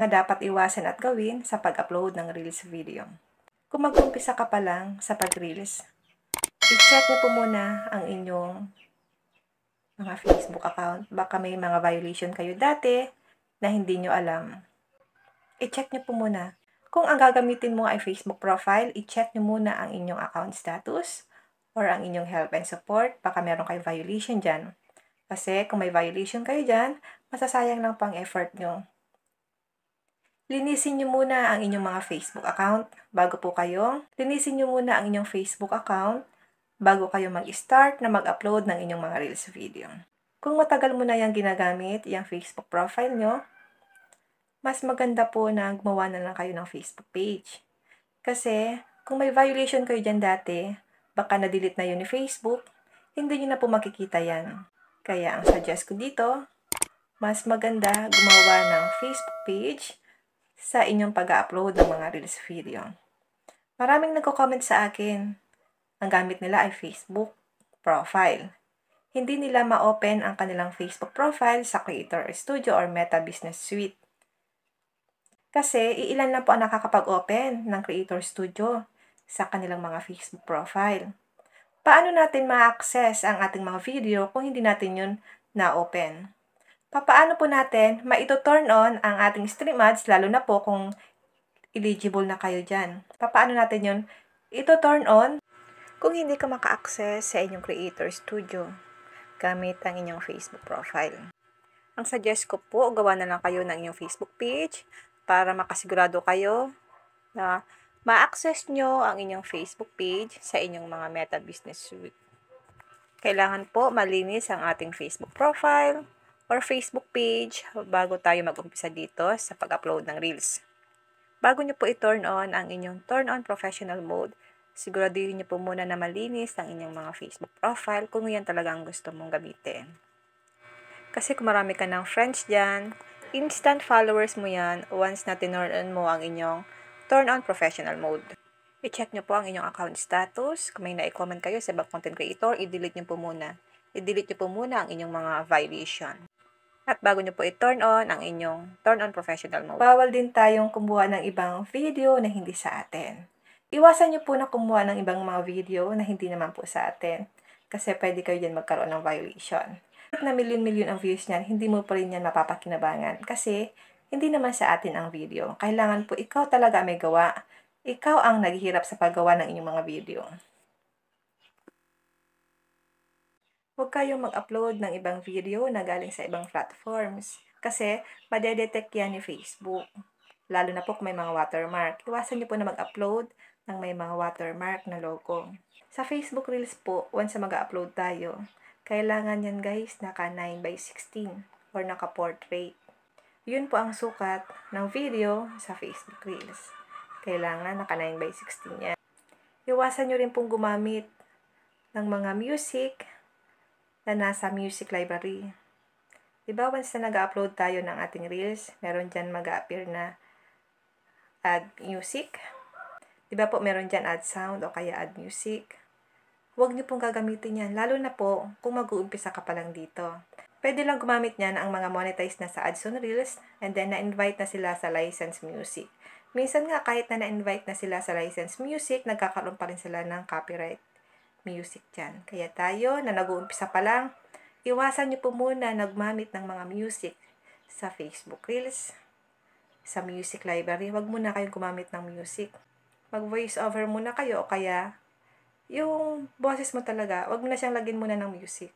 na dapat iwasan at gawin sa pag-upload ng Reels video. Kung mag-umpisa ka pa lang sa pag-Reels, i-check niyo po muna ang inyong mga Facebook account. Baka may mga violation kayo dati na hindi nyo alam. I-check niyo po muna. Kung ang gagamitin mo ay Facebook profile, i-check niyo muna ang inyong account status or ang inyong help and support. Baka meron kayong violation dyan. Kasi kung may violation kayo dyan, masasayang lang pang effort nyo. Linisin nyo muna ang inyong mga Facebook account bago po kayo. Linisin nyo muna ang inyong Facebook account bago kayo mag-start na mag-upload ng inyong mga Reels video. Kung matagal mo na yung ginagamit, yung Facebook profile nyo, mas maganda po na gumawa na lang kayo ng Facebook page. Kasi, kung may violation kayo dyan dati, baka na-delete na yun ni Facebook, hindi nyo na po makikita yan. Kaya, ang suggest ko dito, mas maganda gumawa ng Facebook page sa inyong pag-upload ng mga Reels video. Maraming nagko-comment sa akin, ang gamit nila ay Facebook profile. Hindi nila ma-open ang kanilang Facebook profile sa Creator Studio or Meta Business Suite. Kasi, iilan lang po ang nakakapag-open ng Creator Studio sa kanilang mga Facebook profile. Paano natin ma-access ang ating mga video kung hindi natin yun na-open? Paano po natin maito-turn on ang ating stream ads, lalo na po kung eligible na kayo dyan? Paano natin yun ito-turn on kung hindi ka maka-access sa inyong Creator Studio gamit ang inyong Facebook profile? Ang suggest ko po, gawa na lang kayo ng inyong Facebook page para makasigurado kayo na ma-access nyo ang inyong Facebook page sa inyong mga Meta Business Suite. Kailangan po malinis ang ating Facebook profile or Facebook page bago tayo mag-umpisa dito sa pag-upload ng Reels. Bago nyo po i-turn on ang inyong Turn On Professional Mode, siguraduhin nyo po muna na malinis ang inyong mga Facebook profile kung yan talaga ang gusto mong gamitin. Kasi kung marami ka ng friends dyan, instant followers mo yan once na tinurn on mo ang inyong Turn On Professional Mode. I-check nyo po ang inyong account status. Kung may na-comment kayo sa ibang content creator, i-delete nyo po muna. I-delete nyo po muna ang inyong mga violation. At bago nyo po i-turn on ang inyong Turn On Professional Mode. Bawal din tayong kumuha ng ibang video na hindi sa atin. Iwasan nyo po na kumuha ng ibang mga video na hindi naman po sa atin. Kasi pwede kayo dyan magkaroon ng violation. Na milyon-milyon ang views niyan, hindi mo pa rin yan mapapakinabangan. Kasi, hindi naman sa atin ang video. Kailangan po ikaw talaga may gawa. Ikaw ang naghihirap sa paggawa ng inyong mga video. Huwag kayong mag-upload ng ibang video na galing sa ibang platforms. Kasi, madedetect yan ni Facebook. Lalo na po kung may mga watermark. Iwasan niyo po na mag-upload ng may mga watermark na logo. Sa Facebook Reels po, once na mag-upload tayo, kailangan yan guys, naka 9:16 or naka portrait. Yun po ang sukat ng video sa Facebook Reels. Kailangan naka 9:16 yan. Iwasan nyo rin pong gumamit ng mga music na nasa music library. Diba once na nag-upload tayo ng ating Reels, meron dyan mag-appear na add music. Diba po meron dyan add sound o kaya add music. Huwag niyo pong gagamitin yan, lalo na po kung mag-uumpisa ka pa lang dito. Pwede lang gumamit niyan ang mga monetized na sa ads on Reels and then na-invite na sila sa licensed music. Minsan nga kahit na na-invite na sila sa licensed music, nagkakaroon pa rin sila ng copyright music dyan. Kaya tayo na nag-uumpisa pa lang, iwasan niyo po muna na gumamit ng mga music sa Facebook Reels, sa music library. Huwag muna kayong gumamit ng music. Mag-voice over muna kayo o kaya yung boses mo talaga, wag mo na siyang lagyan muna ng music.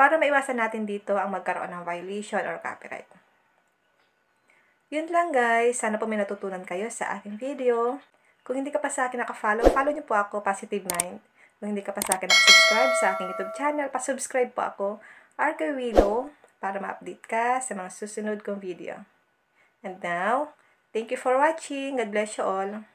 Para maiwasan natin dito ang magkaroon ng violation or copyright. Yun lang guys. Sana po may natutunan kayo sa aking video. Kung hindi ka pa sa akin naka-follow, follow niyo po ako, Positive Mind. Kung hindi ka pa sa akin naka-subscribe sa aking YouTube channel, pa-subscribe po ako, Arca Willow, para ma-update ka sa mga susunod kong video. And now, thank you for watching. God bless you all.